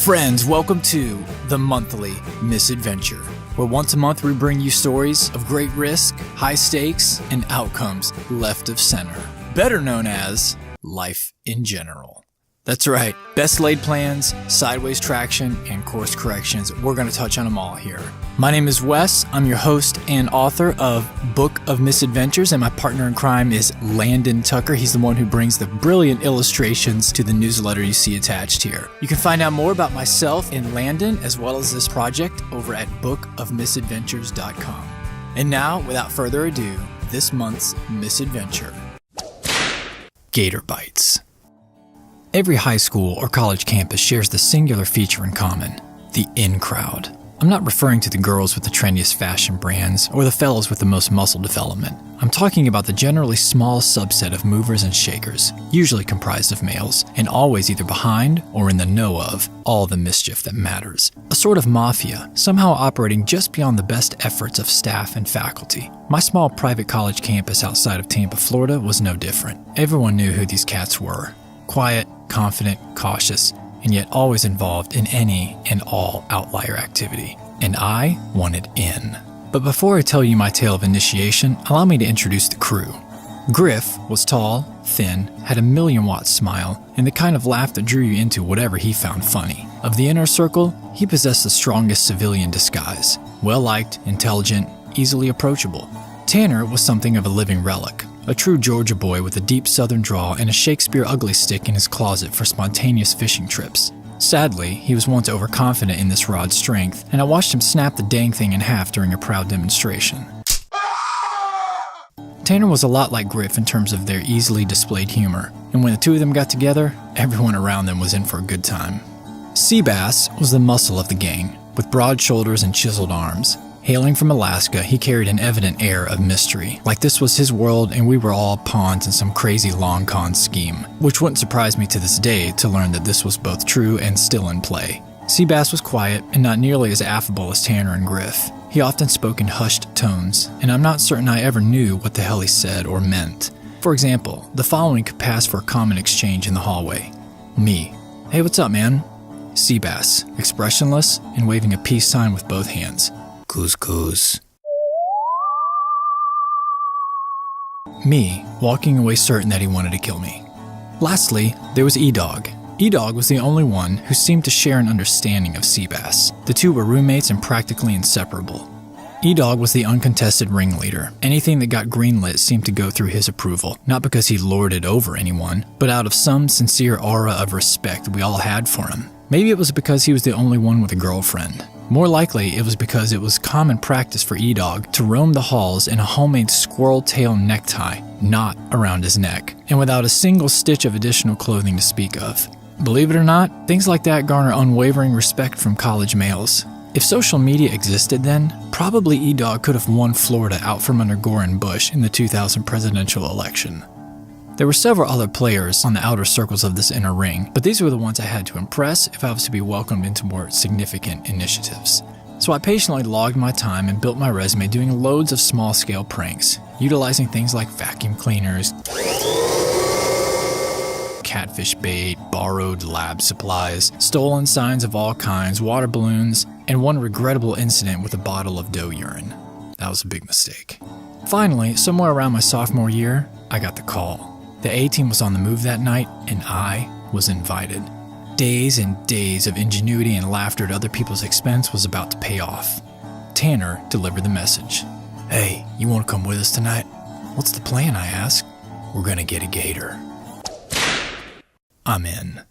Friends, welcome to the monthly misadventure, where once a month we bring you stories of great risk, high stakes, and outcomes left of center, better known as life in general. That's right, best laid plans, sideways traction, and course corrections. We're going to touch on them all here. My name is Wes. I'm your host and author of Book of Misadventures, and my partner in crime is Landon Tucker. He's the one who brings the brilliant illustrations to the newsletter you see attached here. You can find out more about myself and Landon, as well as this project, over at bookofmisadventures.com. And now, without further ado, this month's misadventure. Gator Bites. Every high school or college campus shares the singular feature in common, the in crowd. I'm not referring to the girls with the trendiest fashion brands or the fellows with the most muscle development. I'm talking about the generally small subset of movers and shakers, usually comprised of males, and always either behind or in the know of all the mischief that matters. A sort of mafia, somehow operating just beyond the best efforts of staff and faculty. My small private college campus outside of Tampa, Florida was no different. Everyone knew who these cats were. Quiet, confident, cautious, and yet always involved in any and all outlier activity. And I wanted in. But before I tell you my tale of initiation, allow me to introduce the crew. Griff was tall, thin, had a million-watt smile, and the kind of laugh that drew you into whatever he found funny. Of the inner circle, he possessed the strongest civilian disguise. Well-liked, intelligent, easily approachable. Tanner was something of a living relic. A true Georgia boy with a deep southern drawl and a Shakespeare ugly stick in his closet for spontaneous fishing trips. Sadly, he was once overconfident in this rod's strength, and I watched him snap the dang thing in half during a proud demonstration. Tanner was a lot like Griff in terms of their easily displayed humor, and when the two of them got together, everyone around them was in for a good time. Seabass was the muscle of the gang, with broad shoulders and chiseled arms. Hailing from Alaska, he carried an evident air of mystery, like this was his world and we were all pawns in some crazy long con scheme, which wouldn't surprise me to this day to learn that this was both true and still in play. Seabass was quiet and not nearly as affable as Tanner and Griff. He often spoke in hushed tones, and I'm not certain I ever knew what the hell he said or meant. For example, the following could pass for a common exchange in the hallway. Me: "Hey, what's up, man?" Seabass, expressionless and waving a peace sign with both hands. "Couscous." Me, walking away certain that he wanted to kill me. Lastly, there was E-Dog. E-Dog was the only one who seemed to share an understanding of Seabass. The two were roommates and practically inseparable. E-Dog was the uncontested ringleader. Anything that got greenlit seemed to go through his approval, not because he lorded over anyone, but out of some sincere aura of respect we all had for him. Maybe it was because he was the only one with a girlfriend. More likely, it was because it was common practice for E-Dog to roam the halls in a homemade squirrel tail necktie, not around his neck, and without a single stitch of additional clothing to speak of. Believe it or not, things like that garner unwavering respect from college males. If social media existed then, probably E-Dog could have won Florida out from under Gore and Bush in the 2000 presidential election. There were several other players on the outer circles of this inner ring, but these were the ones I had to impress if I was to be welcomed into more significant initiatives. So I patiently logged my time and built my resume doing loads of small-scale pranks, utilizing things like vacuum cleaners, catfish bait, borrowed lab supplies, stolen signs of all kinds, water balloons, and one regrettable incident with a bottle of doe urine. That was a big mistake. Finally, somewhere around my sophomore year, I got the call. The A-team was on the move that night, and I was invited. Days and days of ingenuity and laughter at other people's expense was about to pay off. Tanner delivered the message. "Hey, you want to come with us tonight?" "What's the plan?" I asked. "We're gonna get a gator." I'm in.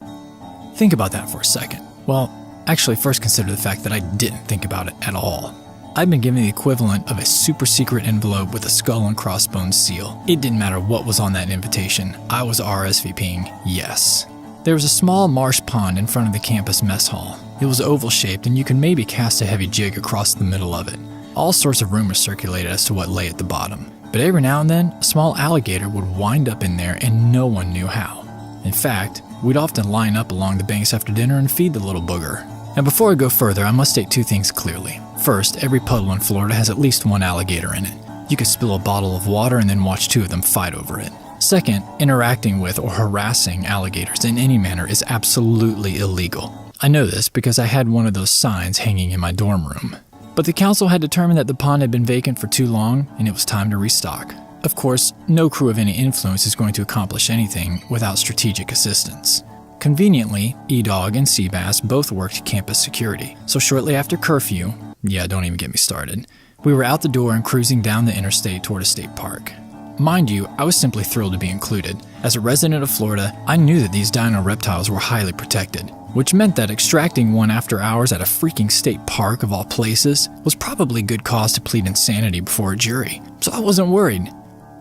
Think about that for a second. Well, actually first consider the fact that I didn't think about it at all. I'd been given the equivalent of a super secret envelope with a skull and crossbones seal. It didn't matter what was on that invitation. I was RSVPing yes. There was a small marsh pond in front of the campus mess hall. It was oval-shaped and you could maybe cast a heavy jig across the middle of it. All sorts of rumors circulated as to what lay at the bottom. But every now and then, a small alligator would wind up in there and no one knew how. In fact, we'd often line up along the banks after dinner and feed the little booger. Now before I go further, I must state two things clearly. First, every puddle in Florida has at least one alligator in it. You could spill a bottle of water and then watch two of them fight over it. Second, interacting with or harassing alligators in any manner is absolutely illegal. I know this because I had one of those signs hanging in my dorm room. But the council had determined that the pond had been vacant for too long and it was time to restock. Of course, no crew of any influence is going to accomplish anything without strategic assistance. Conveniently, E-Dog and Seabass both worked campus security, so shortly after curfew, yeah, don't even get me started, we were out the door and cruising down the interstate toward a state park. Mind you, I was simply thrilled to be included. As a resident of Florida, I knew that these dino reptiles were highly protected, which meant that extracting one after hours at a freaking state park of all places was probably good cause to plead insanity before a jury, so I wasn't worried.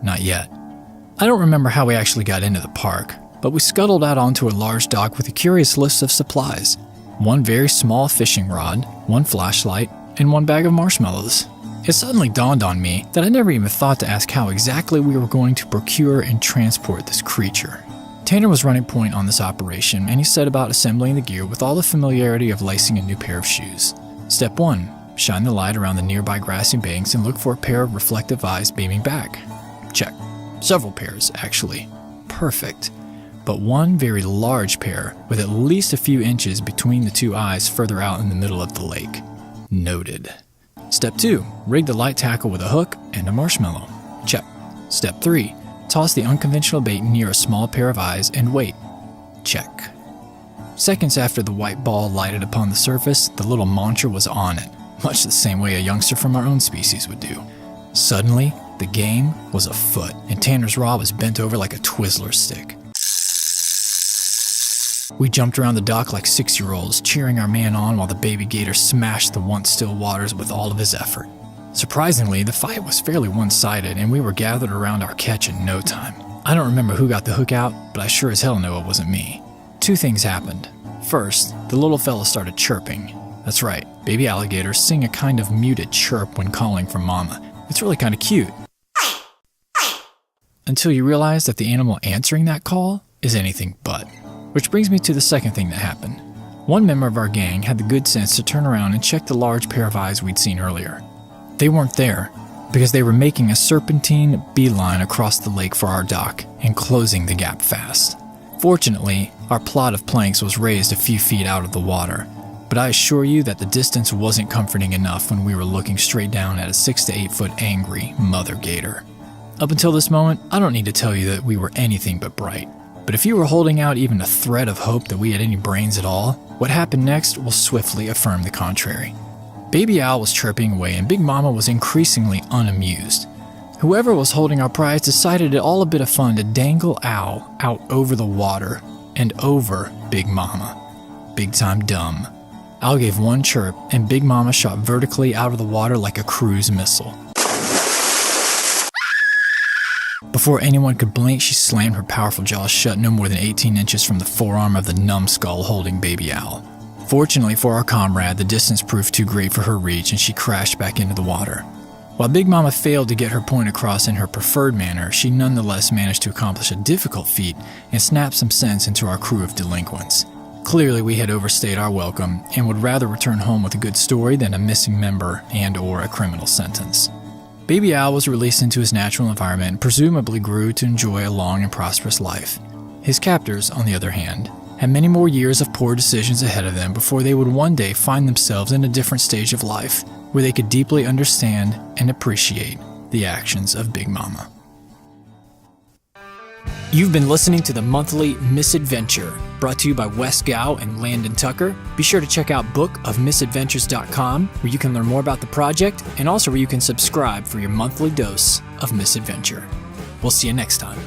Not yet. I don't remember how we actually got into the park, but we scuttled out onto a large dock with a curious list of supplies. One very small fishing rod, one flashlight, and one bag of marshmallows. It suddenly dawned on me that I never even thought to ask how exactly we were going to procure and transport this creature. Tanner was running point on this operation, and he set about assembling the gear with all the familiarity of lacing a new pair of shoes. Step 1. Shine the light around the nearby grassy banks and look for a pair of reflective eyes beaming back. Check. Several pairs, actually. Perfect. But one very large pair with at least a few inches between the two eyes further out in the middle of the lake. Noted. Step 2. Rig the light tackle with a hook and a marshmallow. Check. Step 3. Toss the unconventional bait near a small pair of eyes and wait. Check. Seconds after the white ball lighted upon the surface, the little monster was on it, much the same way a youngster from our own species would do. Suddenly, the game was afoot, and Tanner's rod was bent over like a Twizzler stick. We jumped around the dock like 6-year-olds, cheering our man on while the baby gator smashed the once still waters with all of his effort. Surprisingly, the fight was fairly one-sided, and we were gathered around our catch in no time. I don't remember who got the hook out, but I sure as hell know it wasn't me. 2 things happened. First, the little fella started chirping. That's right, baby alligators sing a kind of muted chirp when calling for mama. It's really kind of cute. Until you realize that the animal answering that call is anything but. Which brings me to the second thing that happened. One member of our gang had the good sense to turn around and check the large pair of eyes we'd seen earlier. They weren't there, because they were making a serpentine beeline across the lake for our dock and closing the gap fast. Fortunately, our plot of planks was raised a few feet out of the water, but I assure you that the distance wasn't comforting enough when we were looking straight down at a 6 to 8 foot angry mother gator. Up until this moment, I don't need to tell you that we were anything but bright. But if you were holding out even a thread of hope that we had any brains at all, what happened next will swiftly affirm the contrary. Baby Owl was chirping away and Big Mama was increasingly unamused. Whoever was holding our prize decided it all a bit of fun to dangle Owl out over the water and over Big Mama. Big time dumb. Owl gave one chirp and Big Mama shot vertically out of the water like a cruise missile. Before anyone could blink, she slammed her powerful jaws shut no more than 18 inches from the forearm of the numbskull holding Baby Owl. Fortunately for our comrade, the distance proved too great for her reach and she crashed back into the water. While Big Mama failed to get her point across in her preferred manner, she nonetheless managed to accomplish a difficult feat and snap some sense into our crew of delinquents. Clearly we had overstayed our welcome and would rather return home with a good story than a missing member and/or a criminal sentence. Baby Owl was released into his natural environment and presumably grew to enjoy a long and prosperous life. His captors, on the other hand, had many more years of poor decisions ahead of them before they would one day find themselves in a different stage of life, where they could deeply understand and appreciate the actions of Big Mama. You've been listening to the monthly Misadventure, brought to you by Wes Gow and Landon Tucker. Be sure to check out bookofmisadventures.com, where you can learn more about the project, and also where you can subscribe for your monthly dose of misadventure. We'll see you next time.